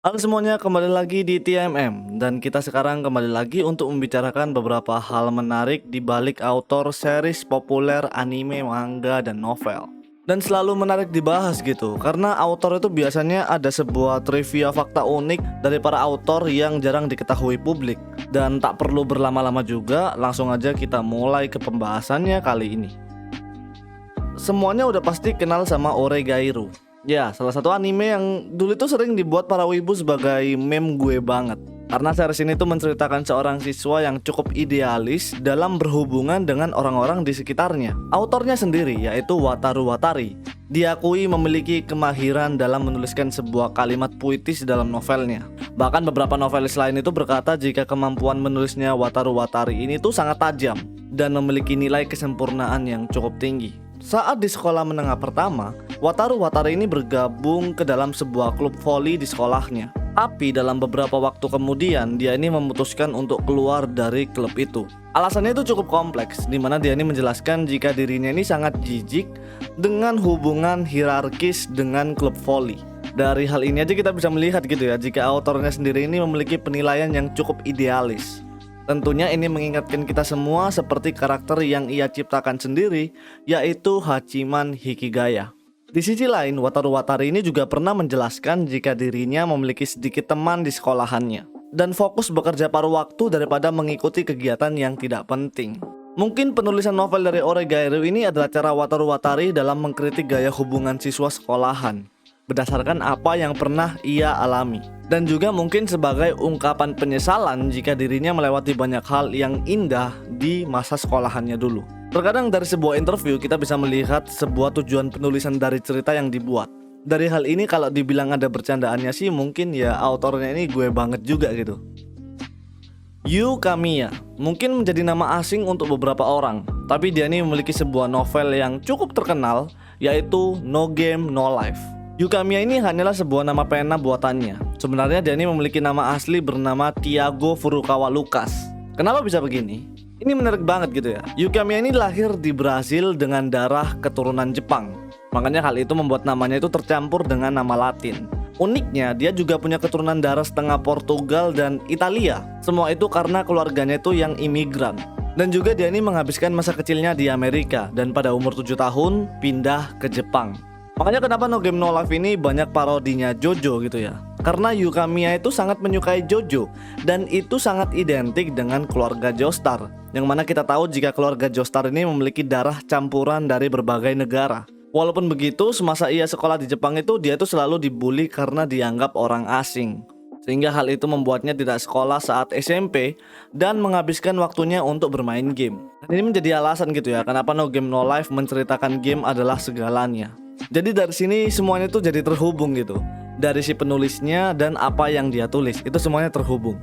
Halo semuanya, kembali lagi di TMM dan kita sekarang kembali lagi untuk membicarakan beberapa hal menarik di balik autor series populer anime, manga, dan novel. Dan selalu menarik dibahas gitu, karena autor itu biasanya ada sebuah trivia fakta unik dari para autor yang jarang diketahui publik. Dan tak perlu berlama-lama juga, langsung aja kita mulai ke pembahasannya kali ini. Semuanya udah pasti kenal sama Oregairu. Ya, salah satu anime yang dulu itu sering dibuat para wibu sebagai meme gue banget. Karena series ini tuh menceritakan seorang siswa yang cukup idealis dalam berhubungan dengan orang-orang di sekitarnya. Autornya sendiri yaitu Wataru Watari diakui memiliki kemahiran dalam menuliskan sebuah kalimat puitis dalam novelnya. Bahkan beberapa novelis lain itu berkata jika kemampuan menulisnya Wataru Watari ini tuh sangat tajam dan memiliki nilai kesempurnaan yang cukup tinggi. Saat di sekolah menengah pertama, Wataru Watari ini bergabung ke dalam sebuah klub voli di sekolahnya. Tapi dalam beberapa waktu kemudian, dia ini memutuskan untuk keluar dari klub itu. Alasannya itu cukup kompleks, di mana dia ini menjelaskan jika dirinya ini sangat jijik dengan hubungan hierarkis dengan klub voli. Dari hal ini aja kita bisa melihat gitu ya, jika autornya sendiri ini memiliki penilaian yang cukup idealis. Tentunya ini mengingatkan kita semua seperti karakter yang ia ciptakan sendiri, yaitu Hachiman Hikigaya. Di sisi lain, Wataru Watari ini juga pernah menjelaskan jika dirinya memiliki sedikit teman di sekolahannya dan fokus bekerja paruh waktu daripada mengikuti kegiatan yang tidak penting. Mungkin penulisan novel dari Oregairu ini adalah cara Wataru Watari dalam mengkritik gaya hubungan siswa sekolahan berdasarkan apa yang pernah ia alami, dan juga mungkin sebagai ungkapan penyesalan jika dirinya melewati banyak hal yang indah di masa sekolahannya dulu. Terkadang dari sebuah interview kita bisa melihat sebuah tujuan penulisan dari cerita yang dibuat. Dari hal ini kalau dibilang ada bercandaannya sih mungkin ya autornya ini gue banget juga gitu. Yu Kamiya mungkin menjadi nama asing untuk beberapa orang, tapi dia ini memiliki sebuah novel yang cukup terkenal, yaitu No Game No Life. Yu Kamiya ini hanyalah sebuah nama pena buatannya. Sebenarnya dia ini memiliki nama asli bernama Tiago Furukawa Lucas. Kenapa bisa begini? Ini menarik banget gitu ya. Yu Kamiya ini lahir di Brasil dengan darah keturunan Jepang. Makanya hal itu membuat namanya itu tercampur dengan nama Latin. Uniknya, dia juga punya keturunan darah setengah Portugal dan Italia. Semua itu karena keluarganya itu yang imigran. Dan juga dia ini menghabiskan masa kecilnya di Amerika dan pada umur 7 tahun pindah ke Jepang. Makanya kenapa No Game No Life ini banyak parodinya JoJo gitu ya. Karena Yu Kamiya itu sangat menyukai JoJo dan itu sangat identik dengan keluarga Joestar. Yang mana kita tahu jika keluarga Joestar ini memiliki darah campuran dari berbagai negara. Walaupun begitu, semasa ia sekolah di Jepang itu dia tuh selalu dibully karena dianggap orang asing. Sehingga hal itu membuatnya tidak sekolah saat SMP dan menghabiskan waktunya untuk bermain game. Dan ini menjadi alasan gitu ya, kenapa No Game No Life menceritakan game adalah segalanya. Jadi dari sini semuanya tuh jadi terhubung gitu. Dari si penulisnya dan apa yang dia tulis, itu semuanya terhubung.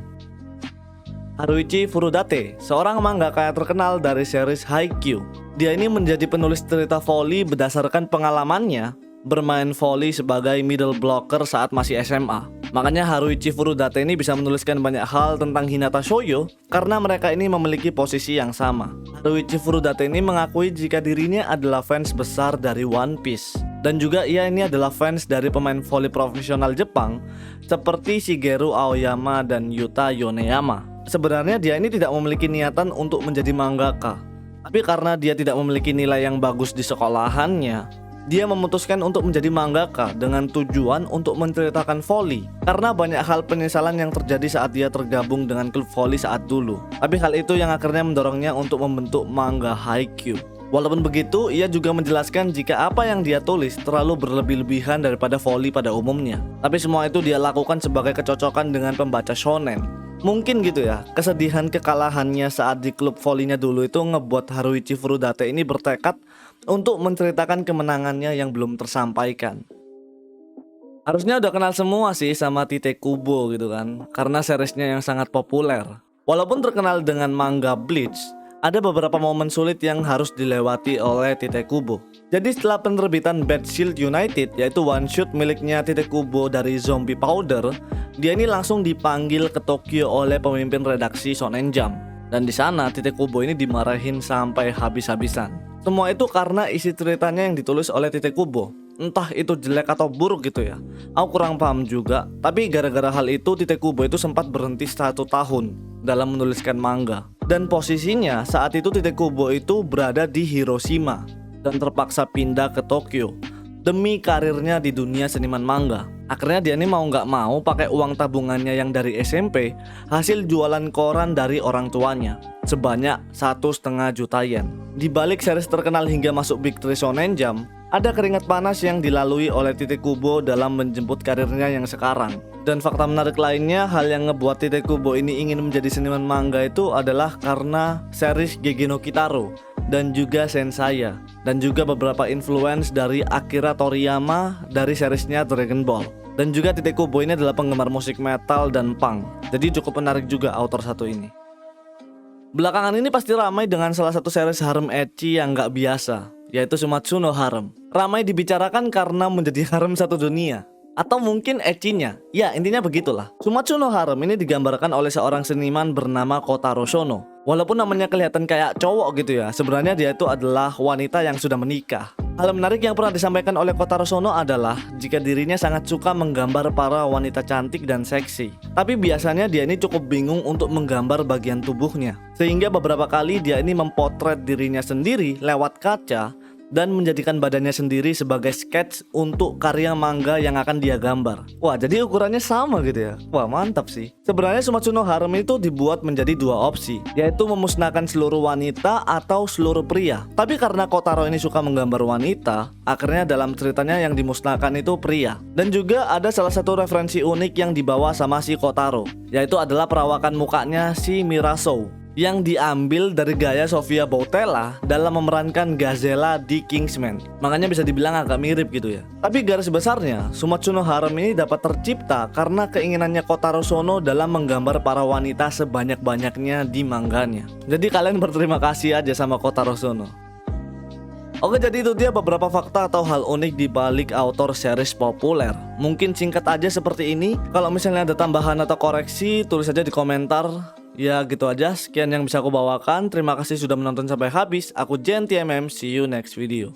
Haruichi Furudate, seorang mangaka terkenal dari series Haikyuu. Dia ini menjadi penulis cerita voli berdasarkan pengalamannya bermain voli sebagai middle blocker saat masih SMA. Makanya Haruichi Furudate ini bisa menuliskan banyak hal tentang Hinata Shoujo karena mereka ini memiliki posisi yang sama. Haruichi Furudate ini mengakui jika dirinya adalah fans besar dari One Piece. Dan juga ia ini adalah fans dari pemain voli profesional Jepang seperti Shigeru Aoyama dan Yuta Yoneyama. Sebenarnya dia ini tidak memiliki niatan untuk menjadi mangaka, tapi karena dia tidak memiliki nilai yang bagus di sekolahannya, dia memutuskan untuk menjadi mangaka dengan tujuan untuk menceritakan voli. Karena banyak hal penyesalan yang terjadi saat dia tergabung dengan klub voli saat dulu. Tapi hal itu yang akhirnya mendorongnya untuk membentuk manga Haikyuu. Walaupun begitu, ia juga menjelaskan jika apa yang dia tulis terlalu berlebih-lebihan daripada voli pada umumnya. Tapi semua itu dia lakukan sebagai kecocokan dengan pembaca shonen. Mungkin gitu ya, kesedihan kekalahannya saat di klub volinya dulu itu ngebuat Haruichi Furudate ini bertekad untuk menceritakan kemenangannya yang belum tersampaikan. Harusnya udah kenal semua sih sama Tite Kubo gitu kan, karena seriesnya yang sangat populer. Walaupun terkenal dengan manga Bleach, ada beberapa momen sulit yang harus dilewati oleh Tite Kubo. Jadi setelah penerbitan Bad Shield United, yaitu one shot miliknya Tite Kubo dari Zombie Powder, dia ini langsung dipanggil ke Tokyo oleh pemimpin redaksi Shonen Jump. Dan di sana Tite Kubo ini dimarahin sampai habis-habisan. Semua itu karena isi ceritanya yang ditulis oleh Tite Kubo. Entah itu jelek atau buruk gitu ya, aku kurang paham juga. Tapi gara-gara hal itu Tite Kubo itu sempat berhenti 1 tahun dalam menuliskan manga. Dan posisinya saat itu Tite Kubo itu berada di Hiroshima dan terpaksa pindah ke Tokyo demi karirnya di dunia seniman manga. Akhirnya dia ini mau nggak mau pakai uang tabungannya yang dari SMP, hasil jualan koran dari orang tuanya sebanyak 1,5 juta yen. Di balik series terkenal hingga masuk Big 3 Shonen Jump, ada keringat panas yang dilalui oleh Tite Kubo dalam menjemput karirnya yang sekarang. Dan fakta menarik lainnya, hal yang ngebuat Tite Kubo ini ingin menjadi seniman manga itu adalah karena series Gege no Kitaro dan juga Sensaya, dan juga beberapa influence dari Akira Toriyama dari seriesnya Dragon Ball. Dan juga Tite Kubo ini adalah penggemar musik metal dan punk, jadi cukup menarik juga autor satu ini. Belakangan ini pasti ramai dengan salah satu series harem ecchi yang gak biasa, yaitu Shumatsu no Harem. Ramai dibicarakan karena menjadi harem satu dunia, atau mungkin ecchinya. Ya, intinya begitulah. Shumatsu no Harem ini digambarkan oleh seorang seniman bernama Kotaro Sono. Walaupun namanya kelihatan kayak cowok gitu ya, sebenarnya dia itu adalah wanita yang sudah menikah. Hal menarik yang pernah disampaikan oleh Kotaro Sono adalah jika dirinya sangat suka menggambar para wanita cantik dan seksi. Tapi biasanya dia ini cukup bingung untuk menggambar bagian tubuhnya. Sehingga beberapa kali dia ini mempotret dirinya sendiri lewat kaca dan menjadikan badannya sendiri sebagai sketch untuk karya manga yang akan dia gambar. Wah, jadi ukurannya sama gitu ya. Wah, mantap sih. Sebenarnya Shumatsu no Harem itu dibuat menjadi 2 opsi, yaitu memusnahkan seluruh wanita atau seluruh pria. Tapi karena Kotaro ini suka menggambar wanita, akhirnya dalam ceritanya yang dimusnahkan itu pria. Dan juga ada salah satu referensi unik yang dibawa sama si Kotaro, yaitu adalah perawakan mukanya si Mirasou, yang diambil dari gaya Sofia Boutella dalam memerankan Gazella di Kingsman. Makanya bisa dibilang agak mirip gitu ya. Tapi garis besarnya, Shumatsu no Harem ini dapat tercipta karena keinginannya Kotaro Sono dalam menggambar para wanita sebanyak-banyaknya di mangganya. Jadi kalian berterima kasih aja sama Kotaro Sono. Oke, jadi itu dia beberapa fakta atau hal unik di balik autor series populer. Mungkin singkat aja seperti ini. Kalau misalnya ada tambahan atau koreksi, tulis aja di komentar. Ya gitu aja, sekian yang bisa aku bawakan. Terima kasih sudah menonton sampai habis. Aku Jen TMM, see you next video.